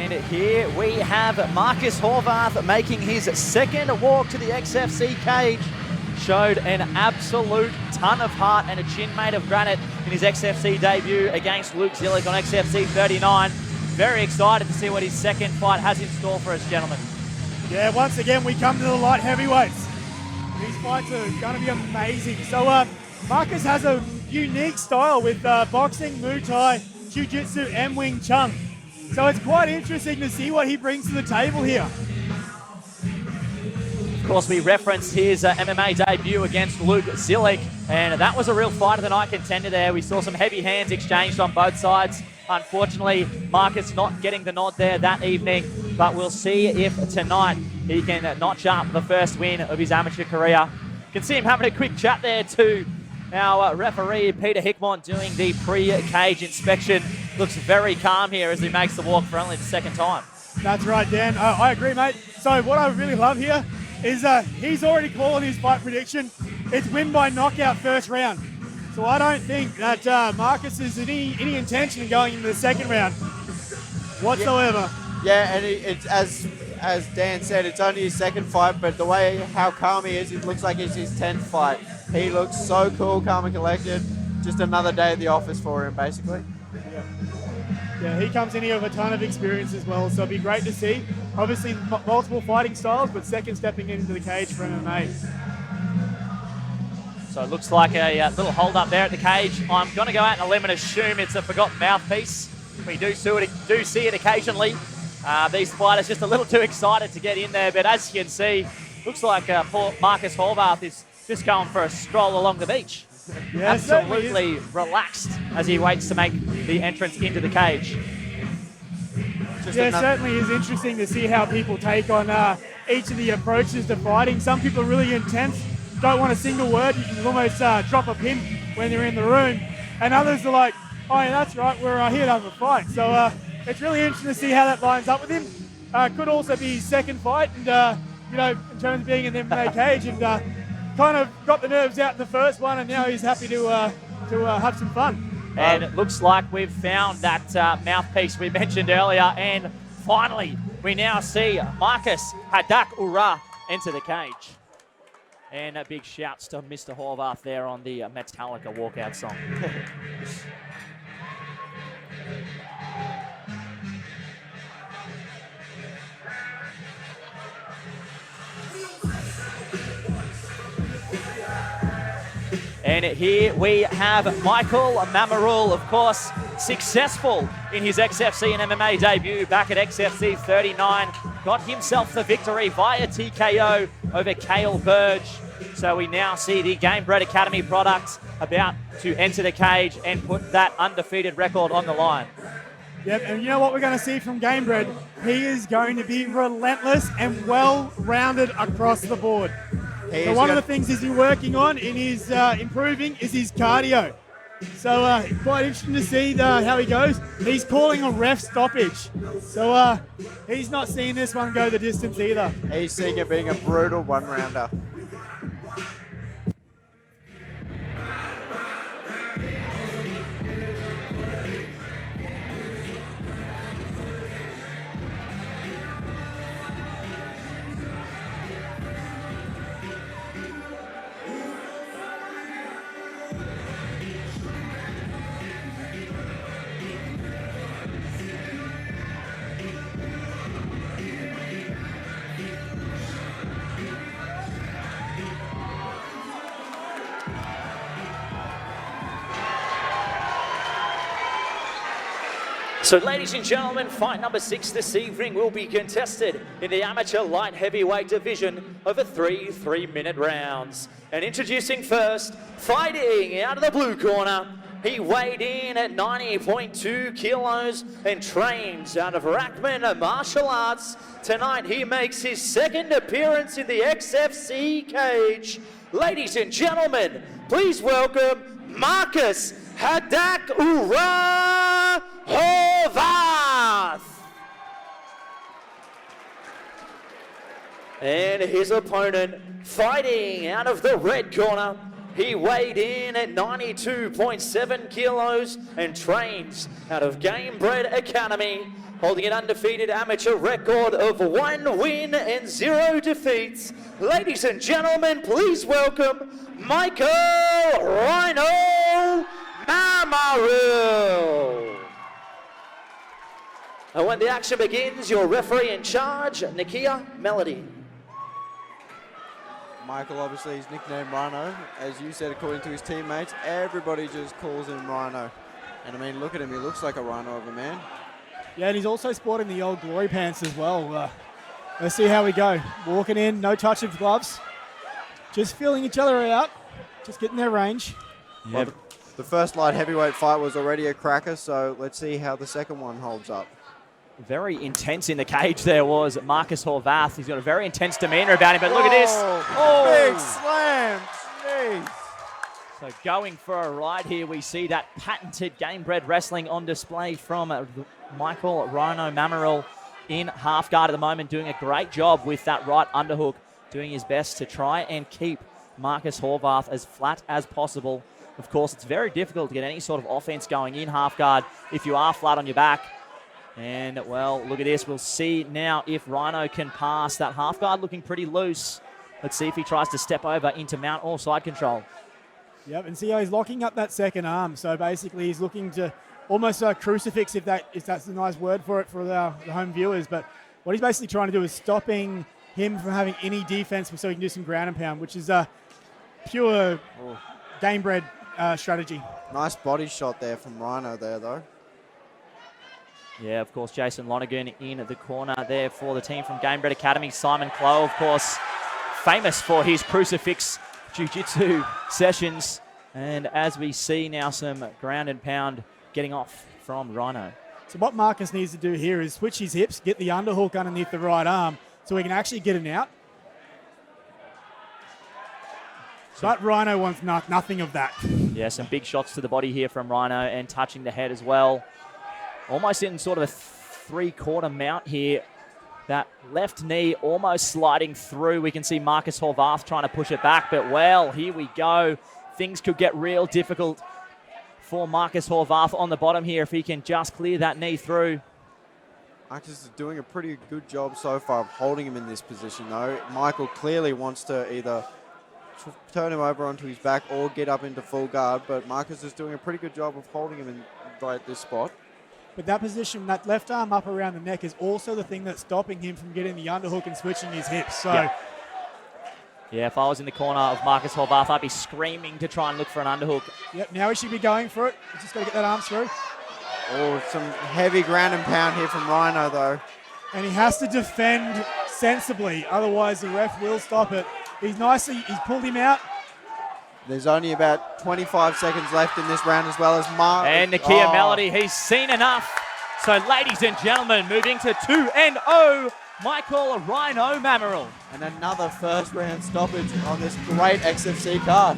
And here we have Marcus Horvath making his second walk to the XFC cage. Showed an absolute ton of heart and a chin made of granite in his XFC debut against Luke Zillick on XFC 39. Very excited to see what his second fight has in store for us, gentlemen. Yeah, once again, we come to the light heavyweights. These fights are going to be amazing. So Marcus has a unique style with boxing, Muay Thai, Jiu-Jitsu, and Wing Chun. So it's quite interesting to see what he brings to the table here. Of course, we referenced his MMA debut against Luke Zillick, and that was a real fight of the night contender there. We saw some heavy hands exchanged on both sides. Unfortunately, Marcus not getting the nod there that evening, but we'll see if tonight he can notch up the first win of his amateur career. You can see him having a quick chat there to our referee, Peter Hickmont, doing the pre-cage inspection. Looks very calm here as he makes the walk for only the second time. That's right, Dan. I agree, mate. So what I really love here is he's already calling his fight prediction. It's win by knockout first round. So I don't think that Marcus has any intention of going into the second round whatsoever. Yeah, and it's as Dan said, it's only his second fight, but the way how calm he is, it looks like it's his 10th fight. He looks so cool, calm and collected. Just another day at the office for him, basically. Yeah, he comes in here with a ton of experience as well, so it'll be great to see. Obviously, multiple fighting styles, but second stepping into the cage for MMA. So it looks like a little hold up there at the cage. I'm going to go out on a limb and assume it's a forgotten mouthpiece. We do see it occasionally. These fighters just a little too excited to get in there, but as you can see, looks like Marcus Horvath is just going for a stroll along the beach. Yeah, absolutely relaxed as he waits to make the entrance into the cage. It certainly is interesting to see how people take on each of the approaches to fighting. Some people are really intense, don't want a single word. You can almost drop a pin when they're in the room. And others are like, oh yeah, that's right, we're here to have a fight. So it's really interesting to see how that lines up with him. Could also be his second fight, and in terms of being in the MMA cage, and kind of got the nerves out in the first one, and now he's happy to have some fun. And it looks like we've found that mouthpiece we mentioned earlier, and finally we now see Marcus Hadak Ura enter the cage. And big shouts to Mr. Horvath there on the Metallica walkout song. And here we have Michael Mamoril, of course, successful in his XFC and MMA debut back at XFC 39. Got himself the victory via TKO over Cale Burge. So we now see the Gamebred Academy product about to enter the cage and put that undefeated record on the line. Yep, and you know what we're going to see from Gamebred? He is going to be relentless and well-rounded across the board. So one of the things he's been working on in his improving is his cardio. So quite interesting to see how he goes. He's calling a ref stoppage. So he's not seeing this one go the distance either. He's seeing it being a brutal one-rounder. So ladies and gentlemen, fight number 6 this evening will be contested in the amateur light heavyweight division over 3 3-minute rounds. And introducing first, fighting out of the blue corner, he weighed in at 90.2 kilos and trains out of Rackman Martial Arts. Tonight he makes his second appearance in the XFC cage. Ladies and gentlemen, please welcome Marcus Hadak Ura Horvath. And his opponent, fighting out of the red corner, He weighed in at 92.7 kilos and trains out of Gamebred Academy, holding an undefeated amateur record of 1 win and 0 defeats. Ladies and gentlemen, please welcome Michael Rhino Mamoril. And when the action begins, your referee in charge, Nakia Melody. Michael, obviously, he's nicknamed Rhino. As you said, according to his teammates, everybody just calls him Rhino. And I mean, look at him. He looks like a rhino of a man. Yeah, and he's also sporting the old glory pants as well. Let's see how we go. Walking in, no touch of gloves. Just feeling each other out. Just getting their range. Well, the first light heavyweight fight was already a cracker, so let's see how the second one holds up. Very intense in the cage there was Marcus Horvath. He's got a very intense demeanor about him, but look at this. Big slam. Jeez. So going for a ride here, we see that patented Gamebred wrestling on display from Michael Rhino Mamoril in half guard at the moment, doing a great job with that right underhook, doing his best to try and keep Marcus Horvath as flat as possible. Of course, it's very difficult to get any sort of offense going in half guard if you are flat on your back. And, well, look at this. We'll see now if Rhino can pass. That half guard looking pretty loose. Let's see if he tries to step over into mount or side control. Yep, and see how he's locking up that second arm. So basically he's looking to almost a crucifix, if that's a nice word for it for the home viewers. But what he's basically trying to do is stopping him from having any defense so he can do some ground and pound, which is a pure Gamebred strategy. Nice body shot there from Rhino there, though. Yeah, of course, Jason Lonergan in the corner there for the team from Gamebred Academy. Simon Clow, of course, famous for his crucifix jiu-jitsu sessions. And as we see now, some ground and pound getting off from Rhino. So what Marcus needs to do here is switch his hips, get the underhook underneath the right arm so he can actually get it out. But Rhino wants nothing of that. Yeah, some big shots to the body here from Rhino and touching the head as well. Almost in sort of a three-quarter mount here. That left knee almost sliding through. We can see Marcus Horvath trying to push it back, but well, here we go. Things could get real difficult for Marcus Horvath on the bottom here if he can just clear that knee through. Marcus is doing a pretty good job so far of holding him in this position, though. Michael clearly wants to either turn him over onto his back or get up into full guard, but Marcus is doing a pretty good job of holding him in right at this spot. But that position, that left arm up around the neck, is also the thing that's stopping him from getting the underhook and switching his hips. So, yeah, if I was in the corner of Marcus Horvath, I'd be screaming to try and look for an underhook. Yep, now he should be going for it. He's just got to get that arm through. Oh, some heavy ground and pound here from Rhino, though. And he has to defend sensibly, otherwise the ref will stop it. He's pulled him out. There's only about 25 seconds left in this round as well as And Nakia Melody, he's seen enough. So, ladies and gentlemen, moving to 2-0, Michael Rhino Mamoril. And another first round stoppage on this great XFC card.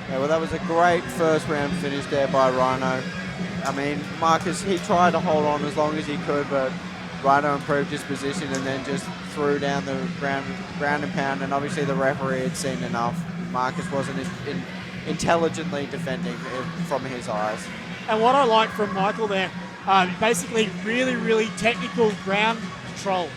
Yeah, well, that was a great first round finish there by Rhino. I mean, Marcus, he tried to hold on as long as he could, but Rhino improved his position and then just threw down the ground and pound, and obviously the referee had seen enough. Marcus wasn't intelligently defending from his eyes. And what I like from Michael there, basically really, really technical ground control.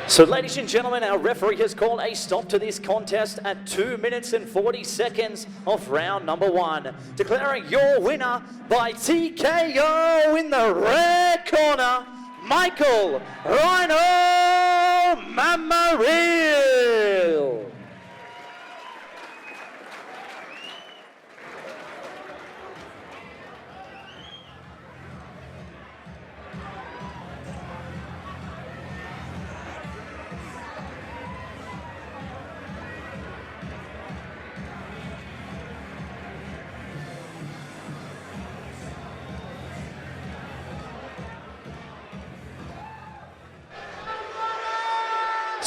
So, ladies and gentlemen, our referee has called a stop to this contest at 2 minutes and 40 seconds of round number 1. Declaring your winner by TKO in the red corner, Michael Rhino Mamoril.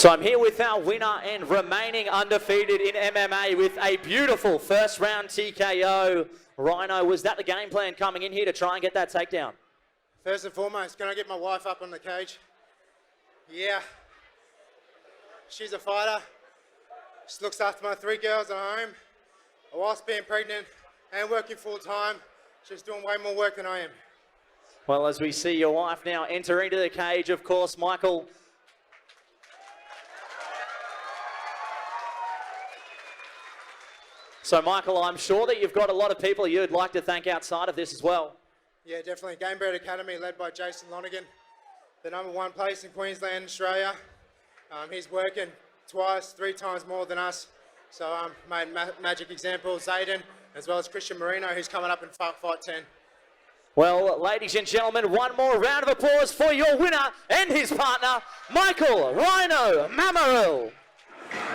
So I'm here with our winner and remaining undefeated in MMA with a beautiful first round TKO. Rhino, was that the game plan coming in here to try and get that takedown? First and foremost, can I get my wife up on the cage? Yeah. She's a fighter. She looks after my 3 girls at home. Whilst being pregnant and working full time, she's doing way more work than I am. Well, as we see your wife now enter into the cage, of course, Michael. So, Michael, I'm sure that you've got a lot of people you'd like to thank outside of this as well. Yeah, definitely. Gamebred Academy, led by Jason Lonergan, the #1 place in Queensland, Australia. He's working 2, 3 times more than us. So, made magic examples, Zayden, as well as Christian Marino, who's coming up in Fight 10. Well, ladies and gentlemen, one more round of applause for your winner and his partner, Michael Rhino Mamoril.